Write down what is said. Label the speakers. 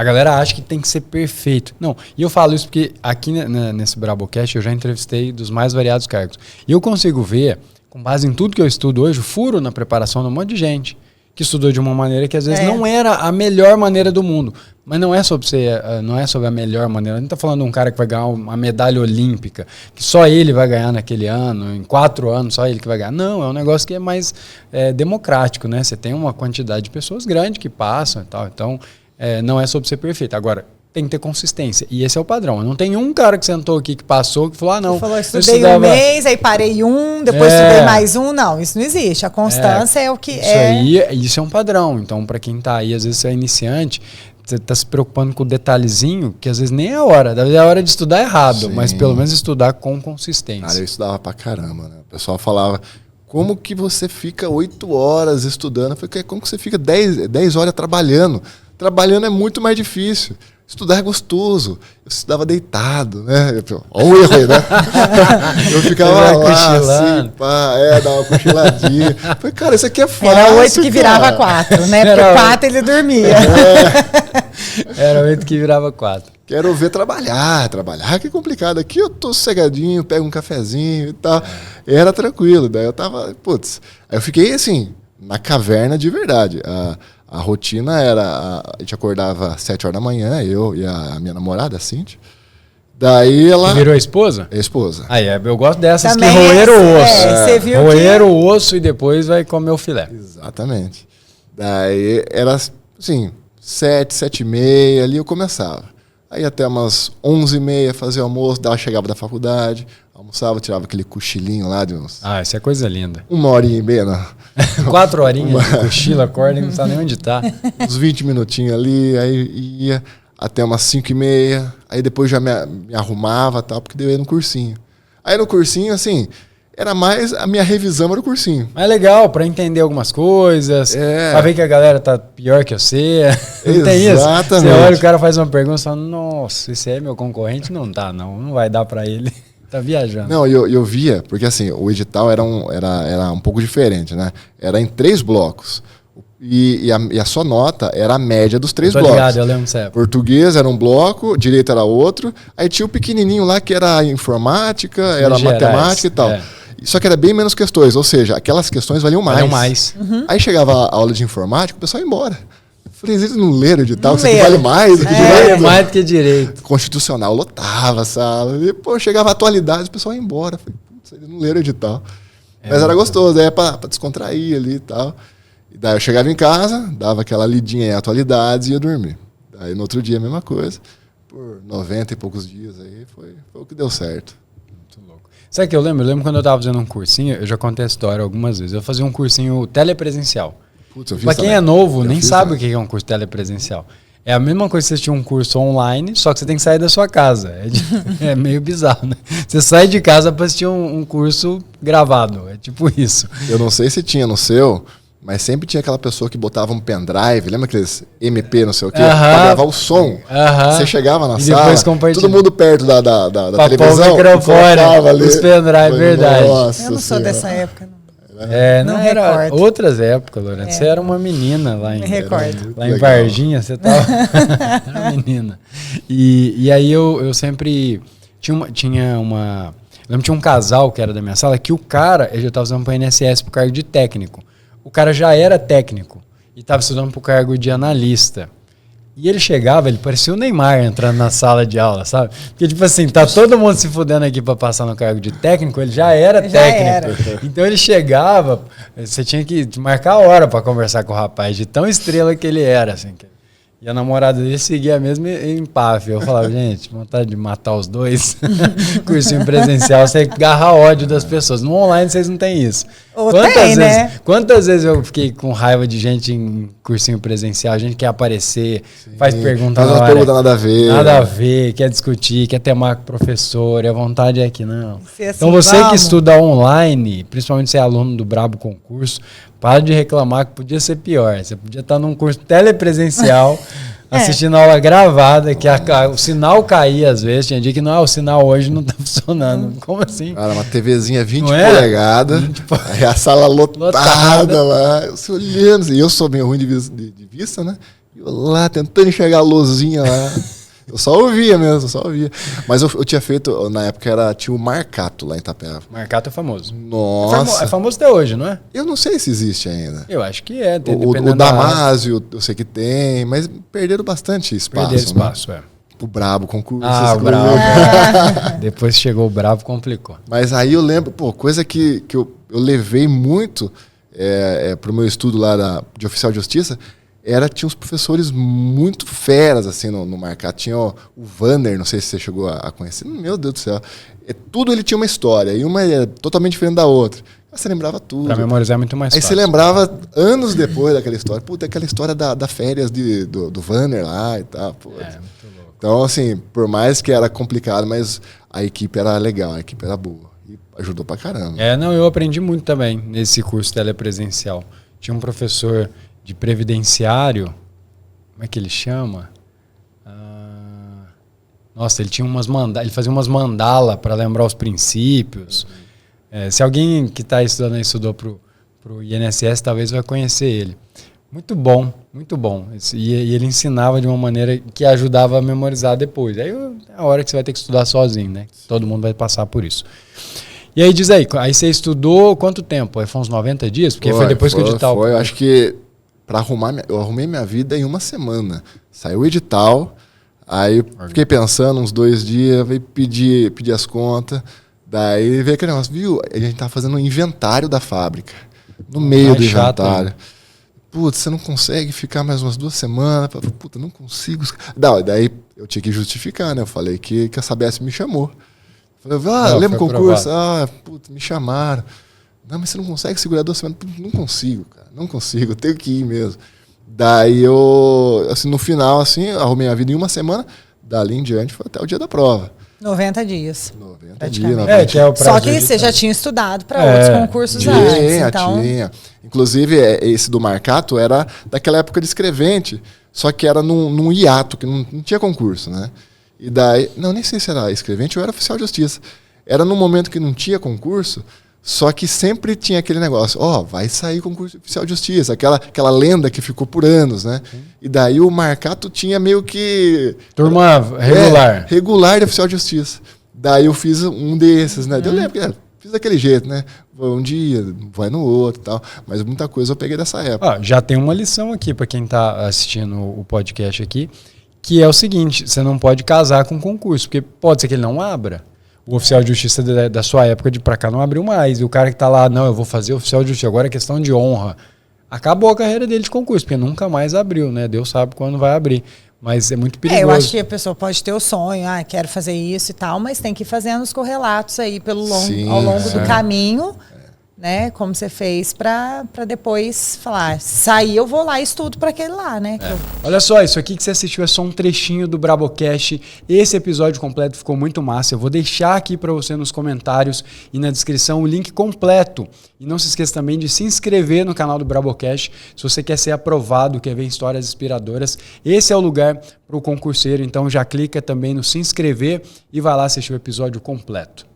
Speaker 1: A galera acha que tem que ser perfeito. Não, e eu falo isso porque aqui nesse Brabocast eu já entrevistei dos mais variados cargos. E eu consigo ver, com base em tudo que eu estudo hoje, o furo na preparação de um monte de gente que estudou de uma maneira que às vezes não era a melhor maneira do mundo. Mas não é sobre a melhor maneira. A gente está falando de um cara que vai ganhar uma medalha olímpica, que só ele vai ganhar naquele ano, em 4 anos só ele que vai ganhar. Não, é um negócio que é mais democrático, né? Você tem uma quantidade de pessoas grande que passam e tal. Então, não é sobre ser perfeito. Agora, tem que ter consistência. E esse é o padrão. Não tem um cara que sentou aqui, que passou, que falou, não. Você
Speaker 2: falou, estudei um mês, aí parei depois estudei mais um. Não, isso não existe. A constância é o que
Speaker 1: Isso é um padrão. Então, para quem tá aí, às vezes você é iniciante, você tá se preocupando com o detalhezinho, que às vezes nem é a hora. Às vezes é a hora de estudar errado, mas pelo menos estudar com consistência.
Speaker 3: Cara, eu estudava pra caramba, né? O pessoal falava, como que você fica 8 horas estudando? Eu falei, como que você fica 10 horas trabalhando? Trabalhando é muito mais difícil. Estudar é gostoso. Eu estudava deitado, né? Olha o erro aí, né? Eu ficava lá, assim, pá, dava uma cochiladinha. Falei, cara, isso aqui é fácil.
Speaker 2: Era 8 que virava 4, né? Porque 4 ele dormia.
Speaker 1: Era 8 que virava 4.
Speaker 3: Quero ver trabalhar que é complicado. Aqui eu tô sossegadinho, pego um cafezinho e tal. Era tranquilo. Daí eu tava, Aí eu fiquei assim, na caverna de verdade. A rotina era, a gente acordava às 7 horas da manhã, eu e a minha namorada, a Cíntia. Daí ela...
Speaker 1: Você virou a esposa?
Speaker 3: Esposa.
Speaker 1: Eu gosto dessas
Speaker 2: também
Speaker 1: que roeram o osso.
Speaker 2: Você viu
Speaker 1: roeram o osso e depois vai comer o filé.
Speaker 3: Exatamente. Daí era assim, 7h30, ali eu começava. Aí até umas 11h30 fazia almoço, chegava da faculdade, almoçava, tirava aquele cochilinho lá de uns...
Speaker 1: isso é coisa linda.
Speaker 3: 1h30, não.
Speaker 1: 4 horinhas de cochila, acorda e não sabe nem onde tá.
Speaker 3: Uns 20 minutinhos ali, aí ia até umas 5h30, aí depois já me arrumava e tal, porque daí eu ia no cursinho. Aí no cursinho, assim, era mais a minha revisão era o cursinho.
Speaker 1: Mas é legal, pra entender algumas coisas, pra ver que a galera tá pior que você. Não tem isso?
Speaker 3: Exatamente.
Speaker 1: Você olha, o cara faz uma pergunta e fala, nossa, esse é meu concorrente? Não tá, não vai dar pra ele. Tá viajando.
Speaker 3: Não, eu via, porque assim, o edital era um pouco diferente, né? Era em 3 blocos. E a sua nota era a média dos 3 blocos.
Speaker 1: Ligado, eu lembro sempre.
Speaker 3: Português era um bloco, direito era outro. Aí tinha o pequenininho lá que era informática, era matemática e tal. Só que era bem menos questões, ou seja, aquelas questões valiam mais.
Speaker 1: Uhum.
Speaker 3: Aí chegava a aula de informática, o pessoal ia embora. Falei, eles não leram o edital, isso aqui vale mais.
Speaker 1: Vale mais do que direito.
Speaker 3: Constitucional lotava a sala. E, chegava a atualidade, o pessoal ia embora. Falei, putz, eles não leram o edital. Mas era gostoso, aí pra descontrair ali e tal. E daí eu chegava em casa, dava aquela lidinha em atualidades e ia dormir. Daí no outro dia a mesma coisa. Por 90 e poucos dias aí, foi o que deu certo.
Speaker 1: Muito louco. Sabe o que eu lembro? Eu lembro quando eu tava fazendo um cursinho, eu já contei a história algumas vezes. Eu fazia um cursinho telepresencial. Pra quem é novo, nem sabe o que é um curso telepresencial. É a mesma coisa que você assistir um curso online, só que você tem que sair da sua casa. É meio bizarro, né? Você sai de casa pra assistir um curso gravado. É tipo isso.
Speaker 3: Eu não sei se tinha no seu, mas sempre tinha aquela pessoa que botava um pendrive, lembra aqueles MP, não sei o quê, pra gravar o som. Você chegava na sala, todo mundo perto da televisão,
Speaker 1: microfone, os pendrive, verdade.
Speaker 3: Nossa,
Speaker 2: eu não sou dessa época, não.
Speaker 1: Não era outras épocas, Lorena. Você era uma menina lá em Varginha, você tava era menina. E aí eu sempre tinha uma... Eu lembro que tinha um casal que era da minha sala, que o cara, ele já estava usando para o INSS pro cargo de técnico. O cara já era técnico e estava estudando pro cargo de analista. E ele chegava, ele parecia o Neymar entrando na sala de aula, sabe? Porque, tipo assim, tá todo mundo se fudendo aqui pra passar no cargo de técnico, ele já era técnico. Então ele chegava, você tinha que marcar a hora pra conversar com o rapaz, de tão estrela que ele era, assim. E a namorada dele seguia a mesma empáfia. Eu falava, gente, vontade de matar os dois. Cursinho presencial, você agarra ódio das pessoas. No online vocês não têm isso. Quantas vezes eu fiquei com raiva de gente em cursinho presencial? A gente quer aparecer, faz pergunta na hora.
Speaker 3: Pergunta nada a ver.
Speaker 1: Nada a ver, quer discutir, quer ter marco professor. E a vontade é que não.
Speaker 2: Assim,
Speaker 1: então você que estuda online, principalmente se é aluno do Brabo Concurso, para de reclamar que podia ser pior. Você podia estar num curso telepresencial, assistindo aula gravada, que o sinal caía às vezes. Tinha dia que o sinal hoje não está funcionando. Como assim?
Speaker 3: Cara, uma TVzinha 20 polegadas, aí a sala lotada lá, eu olhando. E eu sou meio ruim de vista, né? Eu lá tentando enxergar a luzinha lá. Eu só ouvia mesmo, só ouvia. Mas eu tinha feito, na época tinha o Marcato lá em Itapeva.
Speaker 1: Marcato é famoso.
Speaker 3: Nossa.
Speaker 1: É famoso até hoje, não é?
Speaker 3: Eu não sei se existe ainda.
Speaker 1: Eu acho que é.
Speaker 3: O Damásio, eu sei que tem, mas perderam bastante espaço.
Speaker 1: Perderam espaço, né?
Speaker 3: O Brabo concurso.
Speaker 1: O Brabo. Depois chegou o Brabo, complicou.
Speaker 3: Mas aí eu lembro, coisa que eu levei muito pro meu estudo lá de oficial de justiça, tinha uns professores muito feras, assim, no Marcato. Tinha o Vanner, não sei se você chegou a conhecer. Meu Deus do céu. Tudo ele tinha uma história, e uma era totalmente diferente da outra. Você lembrava tudo.
Speaker 1: Pra memorizar é muito mais fácil.
Speaker 3: Aí você lembrava anos depois daquela história. Puta, aquela história da férias do Vanner lá e tal. Muito louco. Então, assim, por mais que era complicado, mas a equipe era legal, a equipe era boa. E ajudou pra caramba.
Speaker 1: Eu aprendi muito também nesse curso telepresencial. Tinha um professor de previdenciário, como é que ele chama? Nossa, ele tinha ele fazia umas mandala para lembrar os princípios. Se alguém que está estudou pro INSS, talvez vai conhecer ele. Muito bom, muito bom. E ele ensinava de uma maneira que ajudava a memorizar depois. Aí é a hora que você vai ter que estudar sozinho, né? Todo mundo vai passar por isso. E aí diz aí você estudou quanto tempo? Foi uns 90 dias? Porque foi depois que o edital...
Speaker 3: Foi, acho que eu arrumei minha vida em uma semana. Saiu o edital, aí fiquei pensando uns 2 dias, veio pedir as contas, daí veio aquele negócio, viu? A gente tava fazendo um inventário da fábrica, no meio do inventário. Né? Putz, você não consegue ficar mais umas 2 semanas? Puta, não consigo. Daí eu tinha que justificar, né? Eu falei que a Sabesp me chamou. Falei, lembra o concurso? Puta, me chamaram. Não, mas você não consegue segurar 2 semanas? Não consigo, cara. Não consigo, eu tenho que ir mesmo. Daí eu, assim, no final, assim, arrumei a vida em uma semana. Dali em diante foi até o dia da prova.
Speaker 2: 90 dias.
Speaker 3: 90 dias.
Speaker 1: Que é o prazo.
Speaker 2: Só que você já tinha estudado para outros concursos antes. Então...
Speaker 3: Tinha. Inclusive, esse do Marcato era daquela época de escrevente, só que era num hiato, que não tinha concurso, né? E daí, nem sei se era escrevente ou era oficial de justiça. Era num momento que não tinha concurso, só que sempre tinha aquele negócio, vai sair concurso de oficial de justiça, aquela lenda que ficou por anos, né? E daí o Marcato tinha meio que...
Speaker 1: Turma regular.
Speaker 3: Regular de oficial de justiça. Daí eu fiz um desses, né? Eu lembro, fiz daquele jeito, né? Um dia, vai no outro e tal. Mas muita coisa eu peguei dessa época.
Speaker 1: Já tem uma lição aqui para quem está assistindo o podcast aqui, que é o seguinte, você não pode casar com concurso, porque pode ser que ele não abra. O oficial de justiça da sua época de pra cá não abriu mais. E o cara que tá lá, não, eu vou fazer oficial de justiça, agora é questão de honra. Acabou a carreira dele de concurso, porque nunca mais abriu, né? Deus sabe quando vai abrir. Mas é muito perigoso.
Speaker 2: Eu acho que a pessoa pode ter o sonho, quero fazer isso e tal, mas tem que ir fazendo os correlatos aí ao longo do caminho, né? Como você fez para depois falar, sair eu vou lá e estudo para aquele lá, né?
Speaker 1: Olha só, isso aqui que você assistiu é só um trechinho do Brabocast. Esse episódio completo ficou muito massa. Eu vou deixar aqui para você nos comentários e na descrição o link completo. E não se esqueça também de se inscrever no canal do Brabocast. Se você quer ser aprovado, quer ver histórias inspiradoras, esse é o lugar para o concurseiro. Então já clica também no se inscrever e vai lá assistir o episódio completo.